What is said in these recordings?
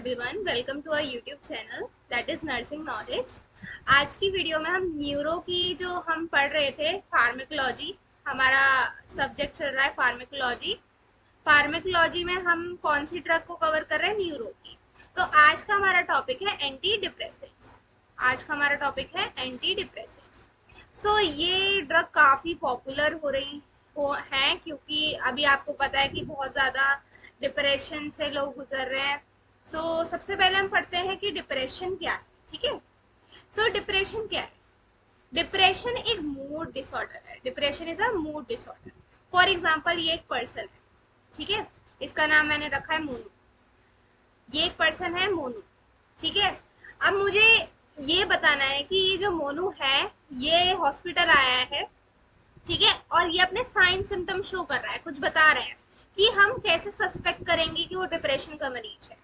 Everyone, welcome to our YouTube channel that is nursing knowledge. आज की video में हम न्यूरो की जो हम पढ़ रहे थे फार्मेकोलॉजी, हमारा सब्जेक्ट चल रहा है फार्मेकोलॉजी। फार्मेकोलॉजी में हम कौन सी ड्रग को कवर कर रहे हैं? न्यूरो की। तो आज का हमारा टॉपिक है एंटी डिप्रेसेंट्स। आज का हमारा टॉपिक है एंटी डिप्रेसेंट्स। ये ड्रग काफी पॉपुलर हो रही हो है क्योंकि अभी आपको पता है कि बहुत ज्यादा डिप्रेशन से लोग गुजर रहे हैं। सबसे पहले हम पढ़ते हैं कि डिप्रेशन क्या है। ठीक है। डिप्रेशन क्या है? डिप्रेशन एक मूड डिसऑर्डर है। Depression is a mood disorder. For example, ये एक पर्सन है। ठीक है। इसका नाम मैंने रखा है मोनू। ये एक पर्सन है मोनू। ठीक है। अब मुझे ये बताना है कि ये जो मोनू है ये हॉस्पिटल आया है। ठीक है। और ये अपने साइन सिम्टम शो कर रहा है, कुछ बता रहे हैं कि हम कैसे सस्पेक्ट करेंगे कि वो डिप्रेशन का मरीज है।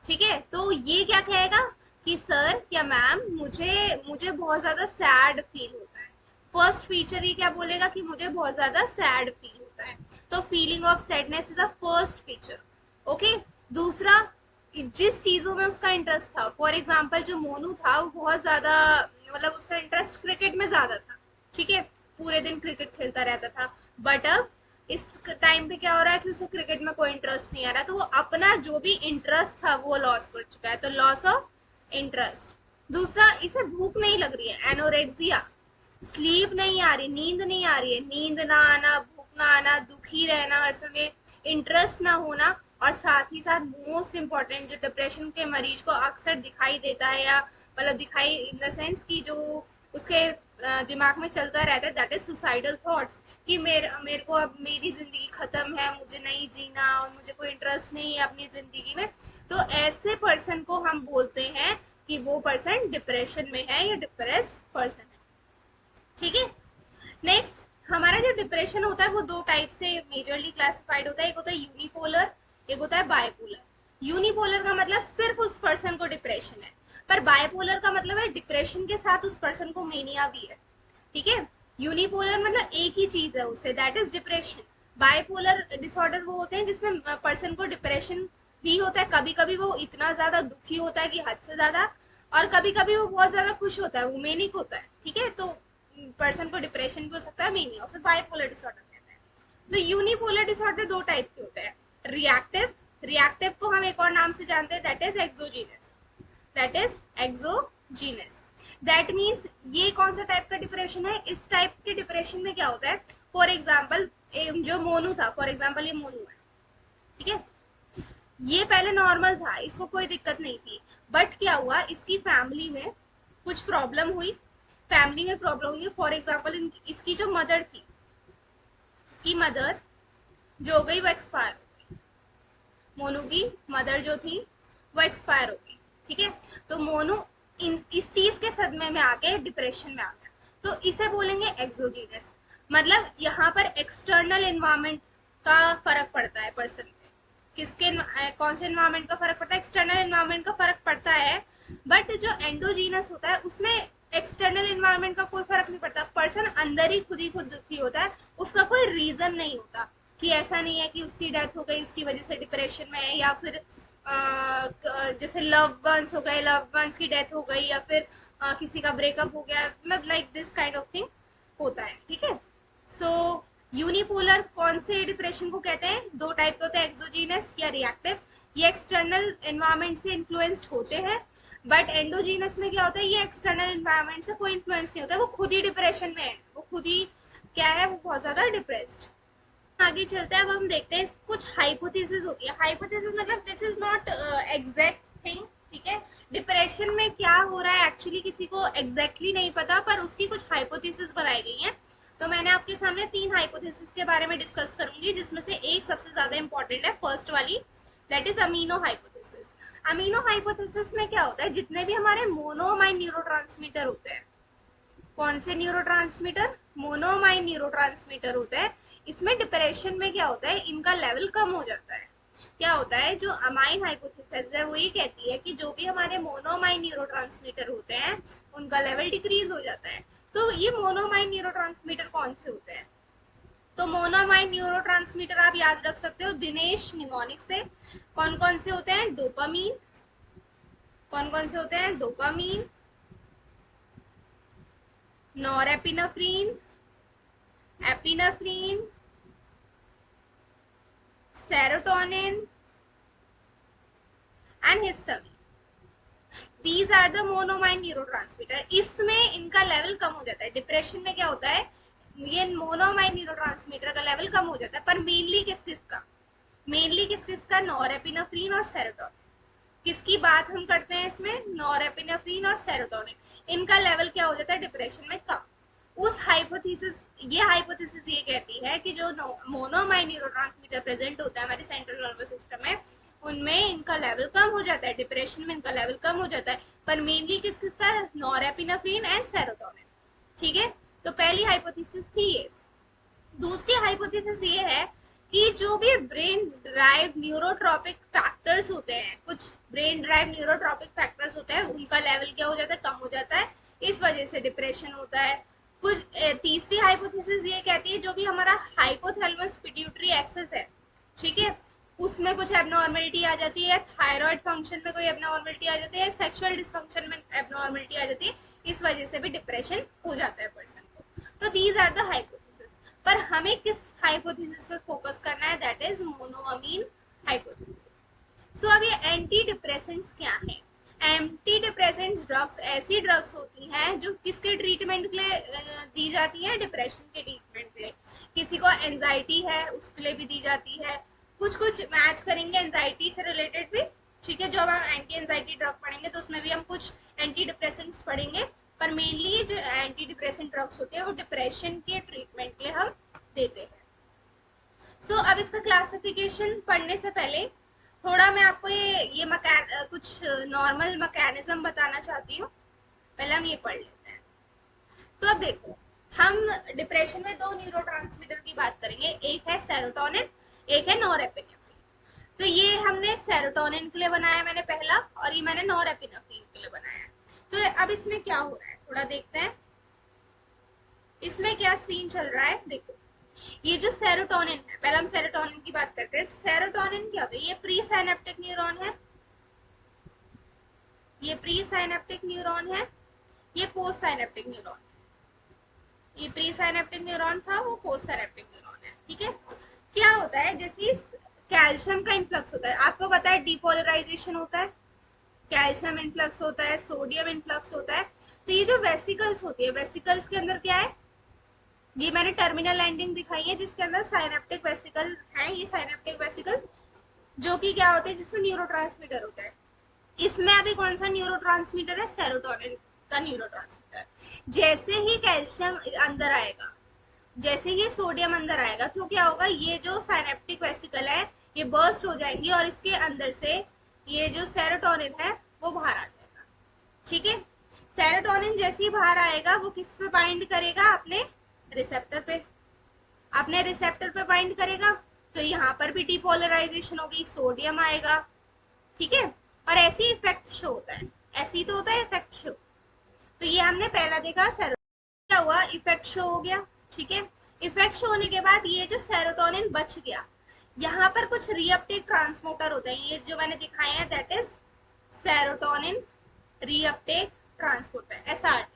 ठीक है। तो ये क्या कहेगा कि सर या मैम, मुझे मुझे बहुत ज्यादा सैड फील होता है। फर्स्ट फीचर ये क्या बोलेगा कि मुझे बहुत ज्यादा सैड फील होता है। तो feeling of sadness is a first feature. Okay. दूसरा, जिस चीजों में उसका इंटरेस्ट था, फॉर एग्जाम्पल जो मोनू था वो बहुत ज्यादा, मतलब उसका इंटरेस्ट क्रिकेट में ज्यादा था। ठीक है। पूरे दिन क्रिकेट खेलता रहता था। बट अब इस टाइम पे क्या हो रहा है कि उसे क्रिकेट में कोई इंटरेस्ट नहीं आ रहा, तो वो अपना जो भी इंटरेस्ट था वो लॉस कर चुका है। तो लॉस ऑफ इंटरेस्ट। दूसरा, इसे भूख नहीं लग रही है, एनोरेक्सिया। स्लीप नहीं आ रही, नींद नहीं आ रही है, नींद ना आना, भूख ना आना, दुखी रहना हर समय, इंटरेस्ट ना होना। और साथ ही साथ मोस्ट इम्पॉर्टेंट जो डिप्रेशन के मरीज को अक्सर दिखाई देता है, या मतलब दिखाई इन द सेंस कि जो उसके दिमाग में चलता रहता है, दैट इज सुसाइडल थॉट्स। कि मेरे को अब मेरी जिंदगी खत्म है, मुझे नहीं जीना और मुझे कोई इंटरेस्ट नहीं है अपनी जिंदगी में। तो ऐसे पर्सन को हम बोलते हैं कि वो पर्सन डिप्रेशन में है या डिप्रेस्ड पर्सन है। ठीक है। नेक्स्ट, हमारा जो डिप्रेशन होता है वो दो टाइप से मेजरली क्लासिफाइड होता है। एक होता है यूनिपोलर, एक होता है बायपोलर। यूनिपोलर का मतलब सिर्फ उस पर्सन को डिप्रेशन है, पर बायपोलर का मतलब है डिप्रेशन के साथ उस पर्सन को मेनिया भी है। ठीक है। यूनिपोलर मतलब एक ही चीज है उसे, that is depression. Bipolar disorder वो होते हैं जिसमें पर्सन को डिप्रेशन भी होता है, कभी कभी वो इतना ज्यादा दुखी होता है कि हद से ज्यादा, और कभी कभी वो बहुत ज्यादा खुश होता है, वो मेनिक होता है। ठीक है। तो पर्सन को डिप्रेशन भी हो सकता है, मेनिया, उसे बायपोलर डिसऑर्डर कहते हैं। तो यूनिपोलर डिसऑर्डर दो टाइप के होते हैं। रिएक्टिव, रिएक्टिव को हम एक और नाम से जानते हैं, that is exogenous. That is exogenous. That means ये कौन सा टाइप का डिप्रेशन है? इस टाइप के डिप्रेशन में क्या होता है, फॉर एग्जाम्पल जो मोनू था, फॉर एग्जाम्पल ये मोनू है। ठीक है। ये पहले नॉर्मल था, इसको कोई दिक्कत नहीं थी। बट क्या हुआ, इसकी फैमिली में कुछ प्रॉब्लम हुई। फैमिली में प्रॉब्लम हुई, फॉर एग्जाम्पल इसकी जो मदर थी, इसकी मदर जो हो गई वो एक्सपायर हो गई। मोनू की मदर जो थी वो एक्सपायर हो गई। ठीक है। तो मोनू इस चीज के सदमे में आके डिप्रेशन में आ गया। तो इसे बोलेंगे एक्सोजीनस। मतलब यहाँ पर एक्सटर्नल एनवायरमेंट का फर्क पड़ता है पर्सन पे। किसके कौन से एनवायरमेंट का फर्क पड़ता है? एक्सटर्नल एनवायरमेंट का फर्क पड़ता है। बट जो एंडोजीनस होता है उसमें एक्सटर्नल एनवायरमेंट का कोई फर्क नहीं पड़ता। पर्सन अंदर ही खुद दुखी होता है, उसका कोई रीजन नहीं होता। कि ऐसा नहीं है कि उसकी डेथ हो गई उसकी वजह से डिप्रेशन में है, या फिर जैसे लव वंस हो गए, लव वंस की डेथ हो गई, या फिर किसी का ब्रेकअप हो गया, मतलब like this kind of thing होता है। ठीक है। सो यूनिपोलर कौन से डिप्रेशन को कहते हैं? दो टाइप के होते हैं, एक्सोजीनस या रिएक्टिव। ये एक्सटर्नल एनवायरमेंट से इन्फ्लुएंस्ड होते हैं। बट एंडोजीनस में क्या होता है, ये एक्सटर्नल एनवायरमेंट से कोई इन्फ्लुएंस नहीं होता है, वो खुद ही डिप्रेशन में है, वो खुद ही क्या है, वो बहुत ज्यादा डिप्रेस्ड। आगे चलते हैं। अब हम देखते हैं कुछ हाइपोथेसिस होती है। हाइपोथेसिस मतलब this is not exact thing. ठीक है। डिप्रेशन में क्या हो रहा है एक्चुअली किसी को एग्जैक्टली नहीं पता, पर उसकी कुछ हाइपोथेसिस बनाई गई हैं। तो मैंने आपके सामने तीन हाइपोथेसिस के बारे में डिस्कस करूंगी, जिसमें से एक सबसे ज्यादा इंपॉर्टेंट है, फर्स्ट वाली, that is amino hypothesis. Amino hypothesis में क्या होता है, जितने भी हमारे मोनोमाइन न्यूरोट्रांसमीटर होते हैं, कौन से न्यूरोट्रांसमीटर? मोनोमाइन न्यूरोट्रांसमीटर होते हैं। इसमें डिप्रेशन में क्या होता है, इनका लेवल कम हो जाता है। क्या होता है, जो अमाइन हाइपोथेसिस है वो ये कहती है कि जो भी हमारे मोनोमाइन न्यूरोट्रांसमीटर होते हैं उनका लेवल डिक्रीज हो जाता है। तो ये मोनोमाइन न्यूरोट्रांसमीटर कौन से होते हैं? तो मोनोमाइन न्यूरोट्रांसमीटर आप याद रख सकते हो दिनेश निमोनिक से। कौन कौन से होते हैं? डोपामीन, कौन कौन से होते हैं? Dopamine, norepinephrine, epinephrine, serotonin and histamine. These are the monoamine neurotransmitter. इसमें इनका लेवल कम हो जाता है। डिप्रेशन में क्या होता है, ये मोनोमाइन न्यूरोट्रांसमीटर का लेवल कम हो जाता है, पर मेनली किस किस का? मेनली किस किस का? नॉरएपिनेफ्रिन और सेरोटोनिन। किसकी बात हम करते हैं इसमें? नॉरएपिनेफ्रिन और सेरोटोनिन। इनका लेवल क्या हो जाता है डिप्रेशन में? कम। उस हाइपोथेसिस, ये हाइपोथेसिस ये कहती है कि जो मोनोमाइन न्यूरोट्रांसमीटर प्रेजेंट होता है हमारे सेंट्रल नर्वस सिस्टम में, उनमें इनका लेवल कम हो जाता है, डिप्रेशन में इनका लेवल कम हो जाता है, पर मेनली किस किस का? Norepinephrine and serotonin. ठीक है, तो पहली हाइपोथेसिस थी ये। दूसरी हाइपोथेसिस ये है कि जो भी ब्रेन ड्राइव न्यूरोट्रॉपिक फैक्टर्स होते हैं, कुछ ब्रेन ड्राइव न्यूरोट्रॉपिक फैक्टर्स होते हैं, उनका लेवल क्या हो जाता है? कम हो जाता है, इस वजह से डिप्रेशन होता है। कुछ तीसरी हाइपोथेसिस ये कहती है जो भी हमारा हाइपोथैलेमस पिट्यूटरी एक्सेस है, ठीक है, उसमें कुछ एबनॉर्मलिटी आ जाती है, थायराइड फंक्शन में कोई एबनॉर्मलिटी आ जाती है, सेक्सुअल डिसफंक्शन में एबनॉर्मलिटी आ जाती है, इस वजह से भी डिप्रेशन हो जाता है पर्सन को। तो दीज आर द हाइपोथेसिस। पर हमें किस हाइपोथेसिस पर फोकस करना है? That is monoamine hypothesis. So अब ये एंटी डिप्रेसेंट्स क्या है? एंटी डिप्रेसेंट्स ड्रग्स ऐसी ड्रग्स होती हैं जो किसके ट्रीटमेंट के लिए दी जाती हैं? डिप्रेशन के ट्रीटमेंट के लिए। किसी को एंजाइटी है उसके लिए भी दी जाती है। कुछ कुछ मैच करेंगे एंजाइटी से रिलेटेड भी, ठीक है, जो हम एंटी एंजाइटी ड्रग पढ़ेंगे तो उसमें भी हम कुछ एंटी डिप्रेसेंट्स पढ़ेंगे, पर मेनली जो एंटी डिप्रेसेंट ड्रग्स होते हैं वो डिप्रेशन के ट्रीटमेंट के लिए हम देते हैं। सो अब इसका क्लासिफिकेशन पढ़ने से पहले थोड़ा मैं आपको ये कुछ नॉर्मल मैकेनिज्म बताना चाहती हूँ। पहले हम ये पढ़ लेते हैं। तो अब देखो, हम डिप्रेशन में दो न्यूरोट्रांसमीटर की बात करेंगे, एक है सेरोटोनिन, एक है नॉरएपिनेफ्रिन। तो ये हमने सेरोटोनिन के लिए बनाया मैंने पहला, और ये मैंने नॉरएपिनेफ्रिन के लिए बनाया। तो अब इसमें क्या हो रहा है थोड़ा देखते हैं, इसमें क्या सीन चल रहा है। देखो, ये जो सेरोटोनिन है, पहले हम सेरोटोनिन की बात करते हैं। सेरोटोनिन क्या होता है? ये प्री साइनेप्टिक न्यूरॉन है, ये प्री साइनेप्टिक न्यूरॉन है, ये पोस्ट साइनेप्टिक न्यूरॉन। ये प्री साइनेप्टिक न्यूरॉन था, वो पोस्ट साइनेप्टिक न्यूरॉन है, ठीक है। क्या होता है, जैसे कैल्शियम का इन्फ्लक्स होता है, आपको पता है डिपोलराइजेशन होता है, कैल्शियम इन्फ्लक्स होता है, सोडियम इन्फ्लक्स होता है। तो ये जो वेसिकल्स होती है, वेसिकल्स के अंदर क्या है? ये मैंने टर्मिनल एंडिंग दिखाई है जिसके अंदर साइनेप्टिक वेसिकल है। ये साइनेप्टिक वेसिकल जो कि क्या होते हैं, जिसमें न्यूरोट्रांसमीटर होता है। इसमें अभी कौन सा न्यूरोट्रांसमीटर है? सेरोटोनिन का न्यूरोट्रांसमीटर। जैसे ही कैल्शियम अंदर आएगा, जैसे ही सोडियम अंदर आएगा, तो क्या होगा? ये जो साइनेप्टिक वेसिकल है ये बर्स्ट हो जाएंगी और इसके अंदर से ये जो सेरोटोनिन है वो बाहर आ जाएगा, ठीक है। सेरोटोनिन जैसे ही बाहर आएगा वो किस पे बाइंड करेगा? अपने रिसेप्टर पे, अपने रिसेप्टर पे बाइंड करेगा। तो यहाँ पर भी डिपोलराइजेशन होगी, सोडियम आएगा, ठीक है। और ऐसी इफेक्ट शो होता है, ऐसी तो होता है इफेक्ट शो। तो ये हमने पहला देखा, सेरोटोनिन क्या हुआ? इफेक्ट शो हो गया, ठीक है। इफेक्ट शो होने के बाद ये जो सेरोटोनिन बच गया, यहाँ पर कुछ रीअपटेक ट्रांसपोर्टर होते हैं, ये जो मैंने दिखाए हैं, that is serotonin reuptake transporter, SRT,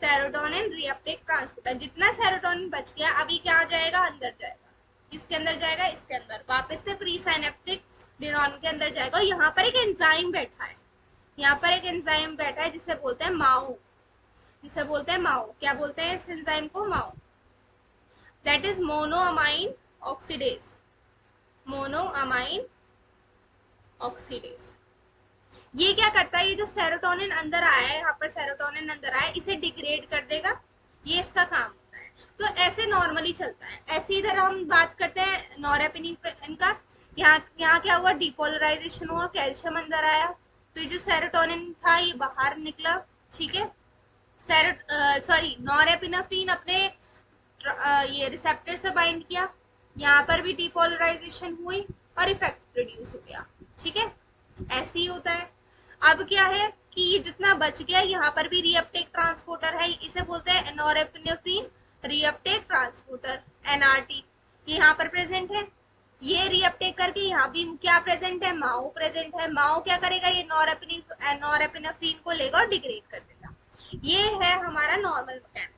serotonin reuptake transporter. जितना सेरोटोनिन बच गया अभी क्या आ जाएगा? अंदर जाएगा। किसके अंदर जाएगा? इसके अंदर, वापस से प्री साइनेप्टिक न्यूरॉन के अंदर जाएगा। यहाँ पर एक एंजाइम बैठा है, यहाँ पर एक एंजाइम बैठा है जिसे बोलते हैं माओ, जिसे बोलते हैं माओ। क्या बोलते हैं इस एंजाइम को? MAO. That is monoamine oxidase, monoamine oxidase. ये क्या करता है? ये जो सेरोटोनिन अंदर आया है, यहाँ पर सेरोटोनिन अंदर आया है, इसे डिग्रेड कर देगा, ये इसका काम होता है। तो ऐसे नॉर्मली चलता है। ऐसे इधर हम बात करते हैं नॉरएपिनेफ्रिन का, यहाँ क्या हुआ? डिपोलराइजेशन हुआ, कैल्शियम अंदर आया, तो ये जो सेरोटोनिन था ये बाहर निकला, ठीक है। नॉरएपिनेफ्रिन अपने ये रिसेप्टर से बाइंड किया, यहाँ पर भी डिपोलराइजेशन हुई और इफेक्ट रिड्यूस हो गया, ठीक है। ऐसे ही होता है। अब क्या है कि ये जितना बच गया, यहाँ पर भी रीअपटेक ट्रांसपोर्टर है, इसे बोलते हैं नॉरएपिनेफ्रिन रीअपटेक ट्रांसपोर्टर, एनआरटी, यहाँ पर प्रेजेंट है। ये रीअपटेक करके यहाँ भी क्या प्रेजेंट है, माओ प्रेजेंट है। माओ क्या करेगा, ये नॉरएपिनेफ्रिन को लेगा और डिग्रेड कर देगा। ये है हमारा नॉर्मल मैकेनिज्म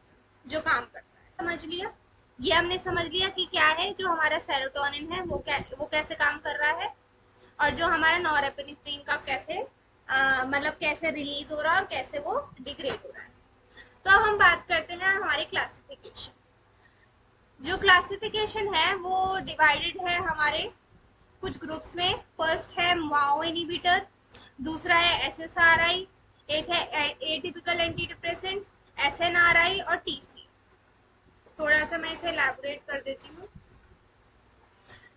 जो काम करता है। समझ लिया, ये हमने समझ लिया कि क्या है जो हमारा सेरोटोनिन है वो कैसे काम कर रहा है, और जो हमारा नॉरएपिनेफ्रिन का कैसे मतलब कैसे रिलीज हो रहा है और कैसे वो डिग्रेड हो रहा है। तो अब हम बात करते हैं हमारी क्लासिफिकेशन। जो क्लासिफिकेशन है वो डिवाइडेड है हमारे कुछ ग्रुप्स में। फर्स्ट है माओ इनहिबिटर, दूसरा है एसएसआरआई, एक है एटिपिकल एंटी डिप्रेसेंट, एसएनआरआई और टीसी। थोड़ा सा मैं इसे एलैबोरेट कर देती हूँ।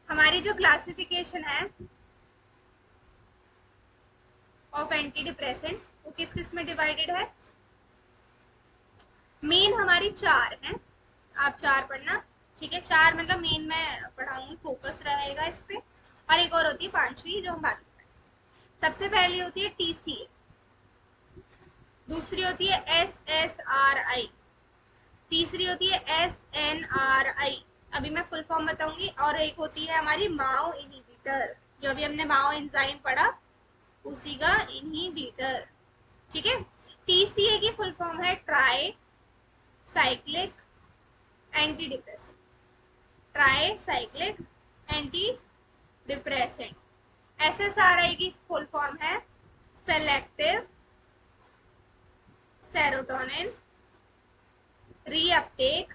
हमारी जो क्लासिफिकेशन है ऑफ एंटी डिप्रेसेंट वो किस किस में डिवाइडेड है। मेन हमारी चार है, आप चार पढ़ना, ठीक है। चार मतलब मेन मैं पढ़ाऊंगी, फोकस रहेगा इस पे। और एक और होती है पांचवी जो हम बात करें। सबसे पहली होती है टीसीए, दूसरी होती है एसएसआरआई, तीसरी होती है एसएनआरआई, अभी मैं फुल फॉर्म बताऊंगी, और एक होती है हमारी माओ इनहिबिटर, जो अभी हमने माओ एंजाइम पढ़ा उसी का इनहिबिटर, ठीक है। टीसीए की फुल फॉर्म है try cyclic anti depressant, try cyclic anti depressant. SSRI की फुल फॉर्म है selective serotonin reuptake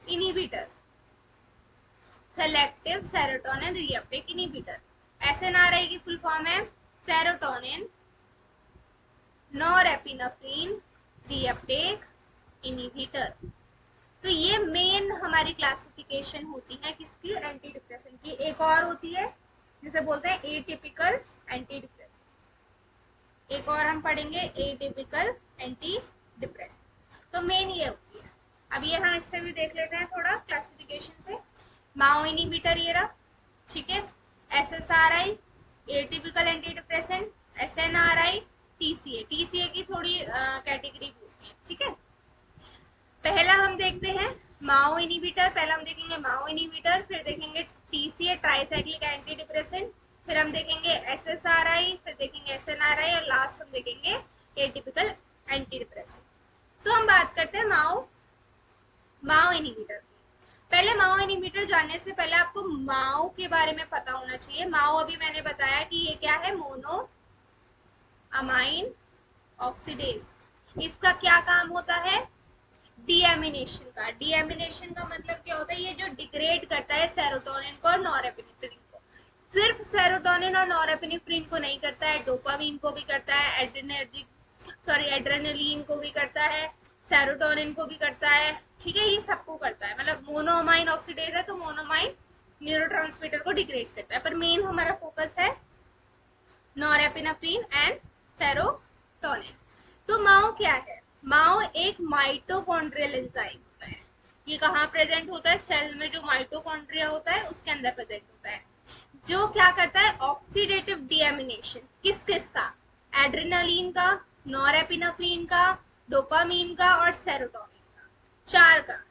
inhibitor, selective serotonin reuptake inhibitor. SNRI की फुल फॉर्म है सेरोटोनिन नॉरएपिनेफ्रिन रीअपटेक इनहिबिटर। तो ये मेन हमारी क्लासिफिकेशन होती है किसकी, एंटी डिप्रेसेंट की। एक और होती है जिसे बोलते हैं एटिपिकल एंटी डिप्रेसेंट, एक और हम पढ़ेंगे एटिपिकल एंटी डिप्रेसेंट। तो मेन ये होती है। अब ये हम इससे भी देख लेते हैं थोड़ा क्लासिफिकेशन से। माओ इनहिबिटर ये रहा, ठीक है। SSRI atypical anti depressant, SNRI, TCA. TCA की थोड़ी कैटेगरी भी होती है, ठीक है। पहला हम देखते हैं माओ इनहिबिटर, पहला हम देखेंगे माओ इनहिबिटर, फिर देखेंगे टीसीए ट्राइसाइक्लिक एंटी डिप्रेसेंट, फिर हम देखेंगे एसएसआरआई, फिर देखेंगे एसएनआरआई और लास्ट हम देखेंगे एटिपिकल एंटी डिप्रेसेंट। सो हम बात करते हैं माओ इनहिबिटर। पहले माओ इनहिबिटर जानने से पहले आपको माओ के बारे में पता होना चाहिए। माओ अभी मैंने बताया कि ये क्या है, मोनो अमाइन ऑक्सीडेज। इसका क्या काम होता है, डीएमिनेशन का। डीएमिनेशन का मतलब क्या होता है, ये जो डिग्रेड करता है सेरोटोनिन को और नॉरएपिनेफ्रिन को। सिर्फ सेरोटोनिन और नॉरएपिनेफ्रिन को नहीं करता है, डोपामीन को भी करता है, एड्रेनलिन को भी करता है, सेरोटोनिन को भी करता है, ठीक है। ये सबको करता है, मतलब मोनोअमाइन ऑक्सीडेज है तो मोनोअमाइन न्यूरोट्रांसमीटर को डिग्रेड करता है, पर मेन हमारा फोकस है नॉरएपिनेफ्रिन एंड सेरोटोनिन। तो माओ क्या है, माओ एक माइटोकॉन्ड्रियल एंजाइम होता है। ये कहाँ प्रेजेंट होता है, सेल में जो माइटोकॉन्ड्रिया होता है उसके अंदर प्रेजेंट होता है, जो क्या करता है ऑक्सीडेटिव डीएमिनेशन किस किस का, एड्रेनलिन का, नॉरएपिनेफ्रिन का, डोपामीन का और सेरोटोनिन का, चार का।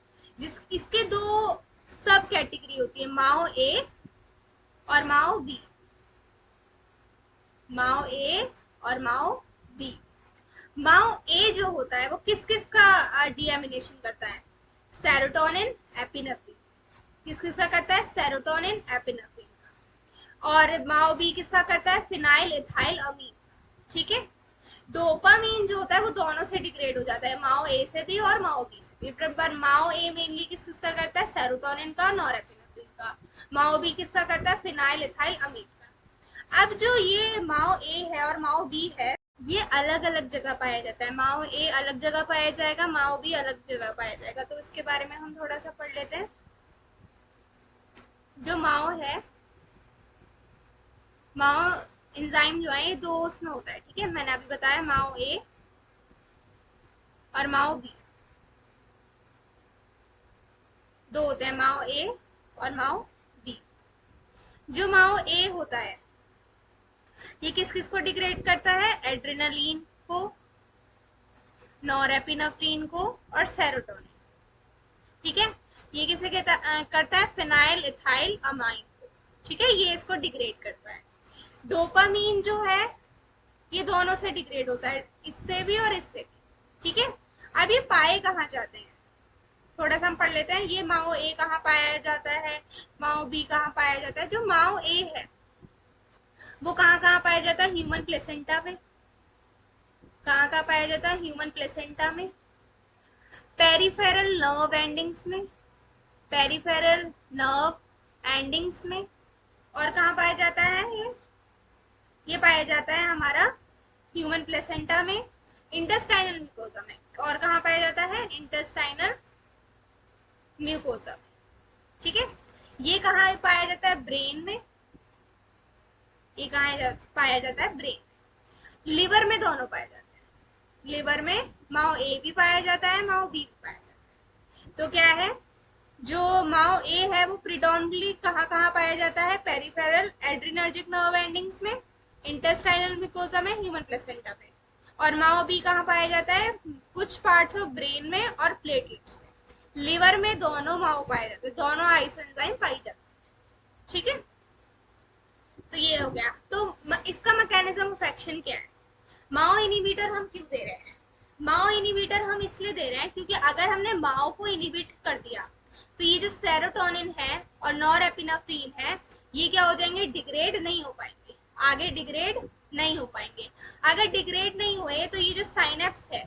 इसके दो सब कैटेगरी होती है, माओ ए और माओ बी, माओ ए और माओ बी। माओ ए जो होता है वो किस किस का डीएमिनेशन करता है, सेरोटोनिन एपिनेफ्रिन, किस किस का करता है, सेरोटोनिन एपिनेफ्रिन का। और माओ बी किसका करता है, फिनाइल इथाइल अमीन, ठीक है। डोपामीन जो होता है वो दोनों से डिग्रेड हो जाता है, माओ ए से भी और माओ बी से भी। पर माओ ए मेनली किस किस का करता है, सेरोटोनिन का, नॉरएपिनेफ्रिन का। माओ बी किसका करता है, फिनाइल इथाइल अमीन का। अब जो ये माओ ए है और माओ बी है ये अलग अलग जगह पाया जाता है। माओ ए अलग जगह पाया जाएगा, माओ बी अलग जगह पाया जाएगा। तो इसके बारे में हम थोड़ा सा पढ़ लेते हैं। जो माओ है, माओ एंजाइम जो है ये दो उसमें होता है, ठीक है। मैंने अभी बताया माओ ए और माओ बी दो होते हैं, माओ ए और माओ बी। जो माओ ए होता है ये किस किस को डिग्रेड करता है, एड्रेनलिन को, नॉरएपिनेफ्रिन को और सेरोटोनिन, ठीक है। ये किसे करता है, फिनाइल इथाइल अमाइन को। ठीक है, ये इसको डिग्रेड करता है। डोपामीन जो है ये दोनों से डिग्रेड होता है, इससे भी और इससे भी। ठीक है, अब ये पाए कहाँ जाते हैं, थोड़ा सा हम पढ़ लेते हैं। ये माओ ए कहाँ पाया जाता है, माओ बी कहाँ पाया जाता है। जो माओ ए है वो कहाँ कहाँ पाया जाता है, ह्यूमन प्लेसेंटा में। कहाँ कहाँ पाया जाता है, ह्यूमन प्लेसेंटा में। पेरिफेरल नर्व एंडिंग्स में, पेरिफेरल नर्व एंडिंग्स में। और कहाँ पाया जाता है ये पाया जाता है हमारा ह्यूमन प्लेसेंटा में, इंटेस्टाइनल म्यूकोजा में। और कहाँ पाया जाता है, इंटेस्टाइनल म्यूकोजा में। ठीक है, ये कहाँ पाया जाता है, ब्रेन में। ये कहाँ पाया जाता है, ब्रेन। लिवर में दोनों पाए जाते हैं, लिवर में माओ ए भी पाया जाता है, माओ बी भी पाया जाता है। तो क्या है, जो माओ ए है वो प्रिडोमिनेटली कहाँ कहाँ पाया जाता है, पेरिफेरल एड्रिनर्जिक नर्व एंडिंग्स में, इंटेस्टाइनल म्यूकोजा में, ह्यूमन प्लेसेंटा में। और माओ बी कहाँ पाया जाता है, कुछ पार्ट्स ऑफ ब्रेन में और प्लेटलेट्स में। लिवर में दोनों माओ पाए जाते हैं, दोनों आइसोएंजाइम पाई जाती है। ठीक है, तो ये हो गया। तो इसका मैकेनिज्म ऑफ एक्शन क्या है, माओ इनिबिटर हम क्यों दे रहे हैं। माओ इनिबिटर हम इसलिए दे रहे हैं क्योंकि अगर हमने माओ को इनिबिट कर दिया तो ये जो सेरोटोनिन है और नॉरएपिनेफ्रिन है ये क्या हो जाएंगे, डिग्रेड नहीं हो पाएंगे, आगे डिग्रेड नहीं हो पाएंगे। अगर डिग्रेड नहीं हुए तो ये जो साइनेप्स है,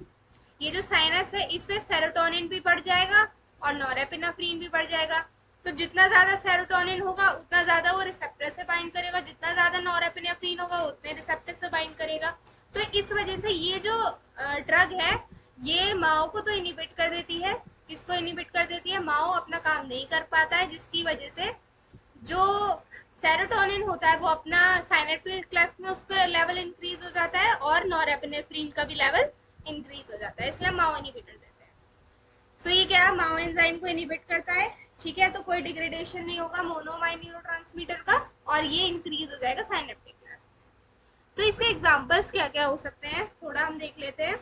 ये जो साइनेप्स है इस पे सेरोटोनिन भी बढ़ जाएगा और नॉरएपिनेफ्रिन भी बढ़ जाएगा। तो जितना ज्यादा सेरोटोनिन होगा उतना ज्यादा वो रिसेप्टर से बाइंड करेगा, जितना ज्यादा नॉरएपिनेफ्रिन होगा उतने रिसेप्टर से बाइंड करेगा। तो इस वजह से ये जो ड्रग है ये माओ को तो इनिबिट कर देती है। किसको इनिबिट कर देती है, माओ अपना काम नहीं कर पाता है, जिसकी वजह से जो सेरोटोनिन होता है वो अपना साइनेप्टिक क्लेफ्ट में उसका लेवल इंक्रीज हो जाता है और नॉरएपिनेफ्रिन का भी लेवल इंक्रीज हो जाता है, इसलिए माओ इनिबिटर देते हैं। तो ये क्या माओ एंजाइम को इनिबिट करता है। ठीक है, तो कोई डिग्रेडेशन नहीं होगा मोनोमाइन न्यूरोट्रांसमीटर का और ये इंक्रीज हो जाएगा साइनेप्टिक क्लेफ्ट। तो इसके एग्जांपल्स क्या क्या हो सकते हैं, थोड़ा हम देख लेते हैं।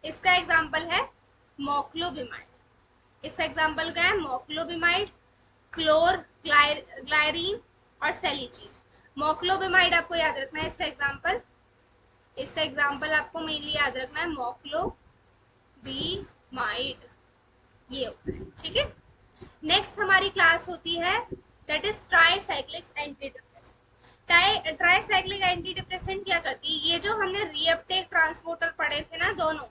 इसका एग्जांपल है मोक्लोबिमाइड। इसका एग्जांपल क्या है, मोक्लोबिमाइड, क्लोर ग्लायरीन और सेलिजीन। मोक्लोबिमाइड आपको याद रखना है इसका एग्जांपल, इसका एग्जांपल आपको मेनली याद रखना है मोक्लोबिमाइड, ये होता है। ठीक है, नेक्स्ट हमारी क्लास होती है that is tricyclic anti depressant. Tricyclic anti depressant क्या करती है, ये जो हमने रीअपटेक ट्रांसपोर्टर पढ़े थे ना दोनों,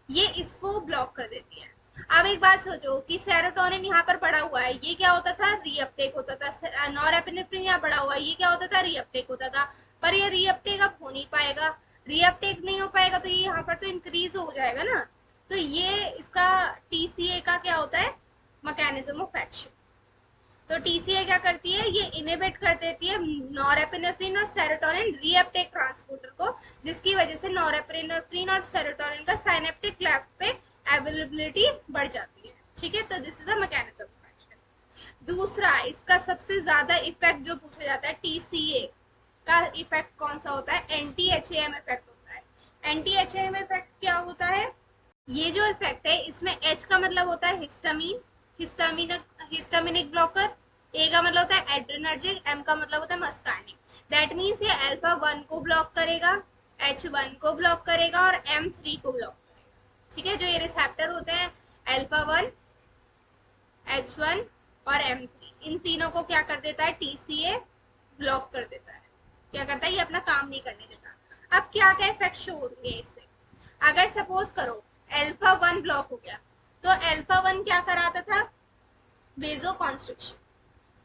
ये इसको ब्लॉक कर देती है। अब एक बात सोचो कि सेरोटोनिन यहाँ पर पड़ा हुआ है, ये क्या होता था, रीअपटेक होता था। नॉरएपिनेफ्रिन यहाँ पड़ा हुआ है, ये क्या होता था, रीअपटेक होता था। पर ये रीअपटेक अब हो नहीं पाएगा, रीअपटेक नहीं हो पाएगा तो ये यहाँ पर तो इंक्रीज हो जाएगा ना। तो ये इसका टीसीए का क्या होता है, मैकेनिज्म ऑफ एक्शन। तो टीसीए क्या करती है, ये इनहिबिट कर देती है नॉरएपिनेफ्रिन और सेरोटोनिन रीअपटेक ट्रांसपोर्टर को, जिसकी वजह से नॉरएपिनेफ्रिन और सेरोटोनिन का साइनेप्टिक क्लेफ्ट पे अवेलेबिलिटी बढ़ जाती है। ठीक है, तो this is a mechanism of action. दूसरा, इसका सबसे ज्यादा इफेक्ट जो पूछा जाता है, टीसीए का इफेक्ट कौन सा होता है, एंटी एचएएम इफेक्ट होता है। एंटी एचएएम इफेक्ट क्या होता है, ये जो इफेक्ट है इसमें एच का मतलब होता है हिस्टामिन, हिस्टामिनिक ब्लॉकर, ए का मतलब होता है एड्रेनर्जिक, एम का मतलब होता है मस्कार्निक। दैट मीन्स ये अल्फा 1 को ब्लॉक करेगा, H1 को ब्लॉक करेगा और M3 को ब्लॉक करेगा। ठीक है, जो ये रिसेप्टर होते हैं अल्फा 1, H1 और M3, इन तीनों को क्या कर देता है, टीसीए ब्लॉक कर देता है। क्या करता है, ये अपना काम नहीं करने देता। अब क्या क्या इफेक्ट शो होंगे इससे, अगर सपोज करो अल्फा 1 ब्लॉक हो गया तो अल्फा 1 क्या कराता था, वेजो कॉन्स्ट्रिक्शन।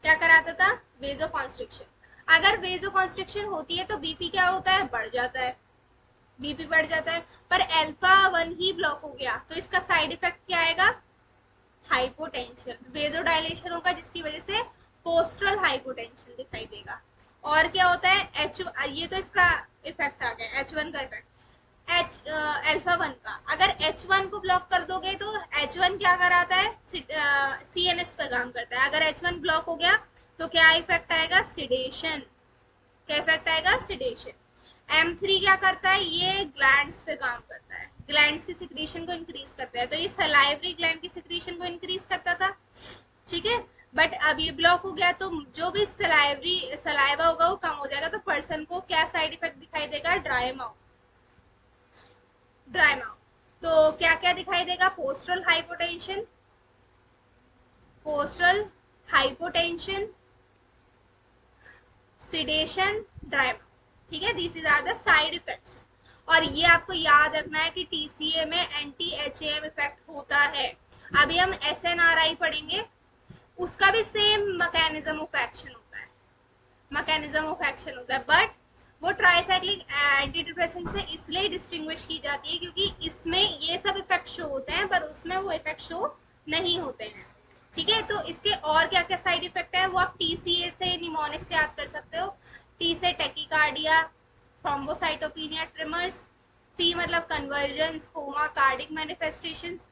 क्या कराता था, वेजो कॉन्स्ट्रिक्शन। अगर वेजो कॉन्स्ट्रिक्शन होती है तो बीपी क्या होता है, बढ़ जाता है, बीपी बढ़ जाता है। पर अल्फा 1 ही ब्लॉक हो गया तो इसका साइड इफेक्ट क्या आएगा, हाइपोटेंशन, वेजो डायलेशन होगा, जिसकी वजह से पोस्टरल हाइपोटेंशन दिखाई देगा। और क्या होता है, एच, ये तो इसका इफेक्ट आ गया H1 का इफेक्ट। अल्फा 1 का, अगर H1 को ब्लॉक कर दोगे तो H1 क्या कराता है, CNS पे काम करता है। अगर H1 ब्लॉक हो गया तो क्या इफेक्ट आएगा, सिडेशन। क्या इफेक्ट आएगा, सिडेशन। M3 क्या करता है, ये ग्लैंड्स पे काम करता है, ग्लैंड्स की सिक्रीशन को इंक्रीज करता है। तो ये सलाइवरी ग्लैंड की सिक्रीशन को इंक्रीज करता था। ठीक है, बट अब ये ब्लॉक हो गया तो जो भी सलाइवा होगा वो कम हो जाएगा, तो पर्सन को क्या साइड इफेक्ट दिखाई देगा? Dry mouth. ड्राई माउथ तो क्या क्या दिखाई देगा? Postural hypotension, postural hypotension, sedation, dry mouth. ठीक है, this is are the side effects. और ये आपको याद रखना है कि टीसीए में एंटी एचएएम इफेक्ट होता है। अभी हम एसएनआरआई पढ़ेंगे, उसका भी सेम मैकेनिज्म ऑफ एक्शन होता है, मैकेनिज्म ऑफ एक्शन होता है, बट वो ट्राइसाइक्लिक एंटी डिप्रेसेंट से इसलिए डिस्टिंग्विश की जाती है क्योंकि इसमें ये सब इफेक्ट शो होते हैं पर उसमें वो इफेक्ट शो नहीं होते हैं। ठीक है, तो इसके और क्या क्या साइड इफेक्ट है वो आप टीसीए से, निमोनिक से याद कर सकते हो। टी से टेकिकार्डिया, थ्रोम्बोसाइटोपिनिया, ट्रिमर्स। सी मतलब कन्वर्जन, कोमा, कार्डिक मैनिफेस्टेशंस।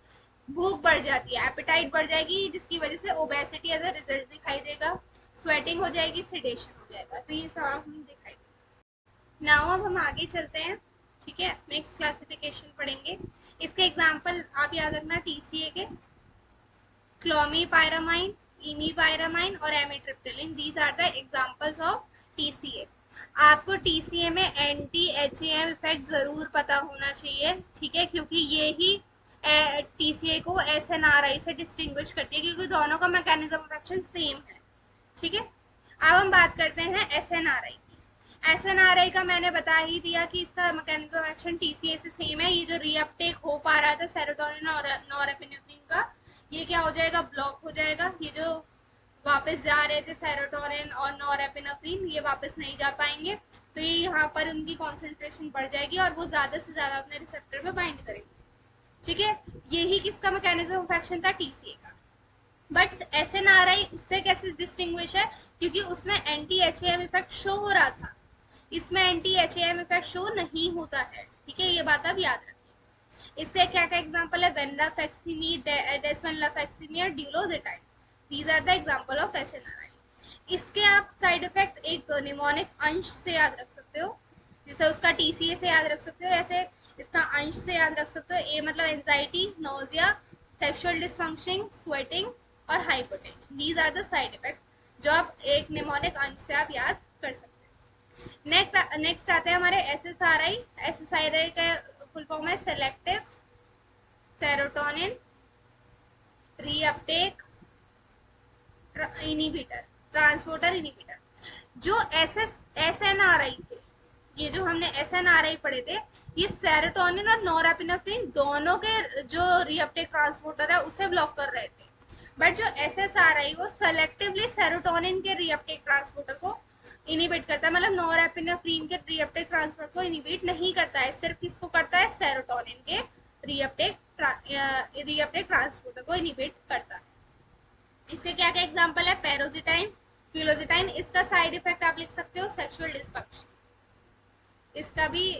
भूख बढ़ जाती है, एपेटाइट बढ़ जाएगी जिसकी वजह से ओबेसिटी एज अ रिजल्ट दिखाई देगा। स्वेटिंग हो जाएगी, सेडेशन हो जाएगा, तो ये सब हम दिखाई देगा। नाउ अब हम आगे चलते हैं। ठीक है, नेक्स्ट क्लासिफिकेशन पढ़ेंगे। इसके एग्जांपल आप याद रखना टीसीए के, क्लोमीपायरामाइन, इमीपायरामाइन और amitriptyline, these are the examples of TCA. आपको टीसीए में एंटी एचएएम इफेक्ट जरूर पता होना चाहिए। ठीक है, क्योंकि ये ही टीसीए को एसएनआरआई से डिस्टिंग्विश करती है क्योंकि दोनों का मैकेनिज्म ऑफ एक्शन सेम है। ठीक है, अब हम बात करते हैं एसएनआरआई की। एसएनआरआई का मैंने बता ही दिया कि इसका मैकेनिज्म ऑफ एक्शन टीसीए से सेम है। ये जो रीअपटेक हो पा रहा था सेरोटोनिन और नॉरएपिनेफ्रिन का, ये क्या हो जाएगा? ब्लॉक हो जाएगा। ये जो वापस जा रहे थे सेरोटोनिन और नॉरएपिनेफ्रिन, ये वापस नहीं जा पाएंगे, तो ये यहाँ पर उनकी कॉन्सेंट्रेशन बढ़ जाएगी और वो ज्यादा से ज्यादा अपने रिसेप्टर पे बाइंड करेंगे। ठीक है, यही किसका मैकेनिज्म ऑफ एक्शन था? टीसीए का। बट एसएनआरआई उससे कैसे डिस्टिंग्विश है? क्योंकि उसमें एंटी एचएएम इफेक्ट शो हो रहा था, इसमें एंटी एचएएम इफेक्ट शो नहीं होता है। ठीक है, ये बात आप याद रखिए। इसके क्या क्या एग्जांपल है? Venlafaxine, desvenlafaxine, duloxetine, these are the example of SNRI. इसके आप साइड इफेक्ट एक निमोनिक अंश से याद रख सकते हो, जैसे उसका टीसीए से याद रख सकते हो, ऐसे इसका अंश से याद रख सकते हो। ए मतलब anxiety, nausea, sexual dysfunctioning, sweating और hypotension, these are the side effect जो आप एक निमोनिक अंश से आप याद कर सकते हो। नेक्स्ट आते हैं हमारे एसएसआरआई। एसएसआरआई का फुल फॉर्म है selective serotonin reuptake inhibitor, transporter inhibitor. जो एसएनआरआई थे, ये जो हमने एसएनआरआई पढ़े थे, ये सेरोटोनिन और नॉरएपिनेफ्रिन दोनों के जो रीअपटेक ट्रांसपोर्टर है उसे ब्लॉक कर रहे थे। बट जो एसएसआरआई वो सेलेक्टिवली सेरोटोनिन के रीअपटेक ट्रांसपोर्टर को इनिबिट करता है, मतलब नॉरएपिनेफ्रिन के रीअपटेक ट्रांसपोर्ट को इनिबिट नहीं करता है, सिर्फ किसको करता है? सेरोटोनिन के रीअपटेक ट्रांसपोर्टर को इनिबिट करता है। इसके क्या क्या एग्जांपल है? पैरोजिटाइन, फ्यूलोजिटाइन। इसका साइड इफेक्ट आप लिख सकते हो सेक्सुअल डिस्फंक्शन। इसका भी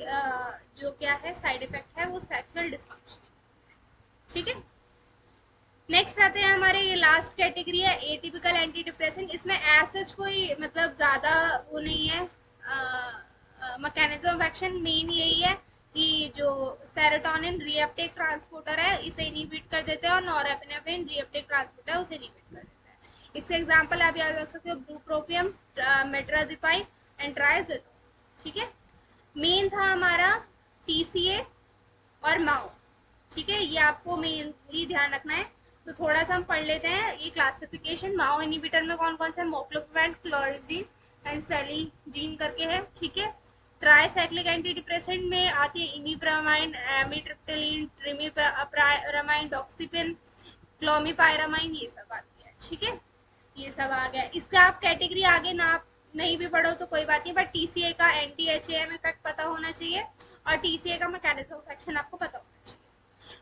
जो क्या है साइड इफेक्ट है वो सेक्सुअल डिस्फंक्शन। ठीक है, नेक्स्ट आते हैं हमारे, ये लास्ट कैटेगरी है एटिपिकल एंटी डिप्रेसेंट। इसमें एज कोई मतलब ज्यादा वो नहीं है, मैकेनिज्म ऑफ एक्शन मेन यही है कि जो सेरोटोनिन रीअपटेक ट्रांसपोर्टर है इसे इनिबिट कर देते हैं और नॉरएपिनेफ्रिन रीअपटेक ट्रांसपोर्टर है उसे इनिबिट कर देते हैं। इसके एग्जांपल आप याद रख सकते हो, ब्रूप्रोपियम, मेट्राजिपाइन एंड ट्राइजेथोन। ठीक है, मेन था हमारा टीसीए और माओ। ठीक है, ये आपको मेनली ध्यान रखना है। तो थोड़ा सा हम पढ़ लेते हैं ये क्लासिफिकेशन। माओ इनिबिटर में कौन कौन से? मोक्लोपिरामाइड, क्लोरिजीन एंड सेलिजीन करके है। ठीक है, ट्राइसाइक्लिक एंटी डिप्रेसेंट में आती है इमीप्रामाइन, एमिट्रिप्टिलिन, ट्रिमीप्रामाइन, डॉक्सीपिन, क्लोमीपायरामाइन, ये सब आती है। ठीक है, ये सब आ गया। इसका आप कैटेगरी आगे ना आप नहीं भी पढ़ो तो कोई बात नहीं, बट टीसीए का एंटी एचएएम इफेक्ट पता होना चाहिए और टीसीए का मैकेनिज्म ऑफ एक्शन आपको पता होना चाहिए।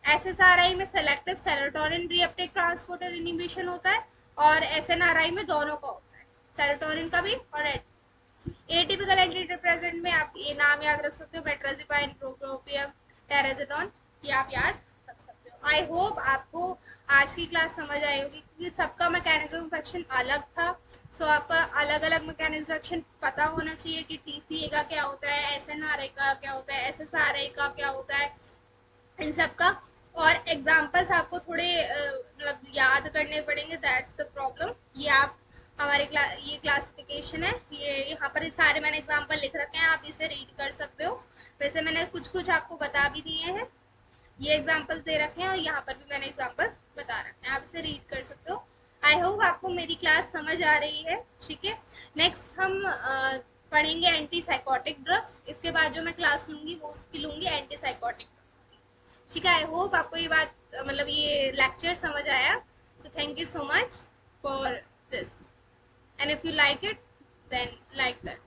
एसएसआरआई में selective serotonin reuptake transporter inhibition होता है और एसएनआरआई में दोनों का होता है, सेरोटोनिन का भी और एटिपिकल एंटी डिप्रेसेंट में आप ये नाम याद रख सकते हो, मेट्राजिपाइन, प्रोप्रोपियम, टेराजिडोन, ये आप याद रख सकते हो। आई होप आपको आज की क्लास समझ आई होगी क्योंकि सबका मैकेनिज्म ऑफ एक्शन अलग था। सो आपका अलग अलग मैकेनिज्म ऑफ एक्शन पता होना चाहिए कि टीसीए का क्या होता है, एसएनआरआई का क्या होता है, एसएसआरआई का क्या होता है, इन सब का। और एग्जाम्पल्स आपको थोड़े मतलब याद करने पड़ेंगे, दैट्स द प्रॉब्लम। ये आप हमारे ये क्लासिफिकेशन है, ये यहाँ पर सारे मैंने एग्जाम्पल लिख रखे हैं, आप इसे रीड कर सकते हो। वैसे मैंने कुछ कुछ आपको बता भी दिए हैं, ये एग्जाम्पल्स दे रखे हैं और यहाँ पर भी मैंने एग्जाम्पल्स बता रखे हैं, आप इसे रीड कर सकते हो। आई होप आपको मेरी क्लास समझ आ रही है। ठीक है, नेक्स्ट हम पढ़ेंगे एंटी साइकोटिक ड्रग्स। इसके बाद जो मैं क्लास लूंगी वो उसकी लूंगी एंटी साइकोटिक ड्रग्स की। ठीक है, आई होप आपको ये बात मतलब ये लेक्चर समझ आया। So thank you so much for this, and if you like it then like that.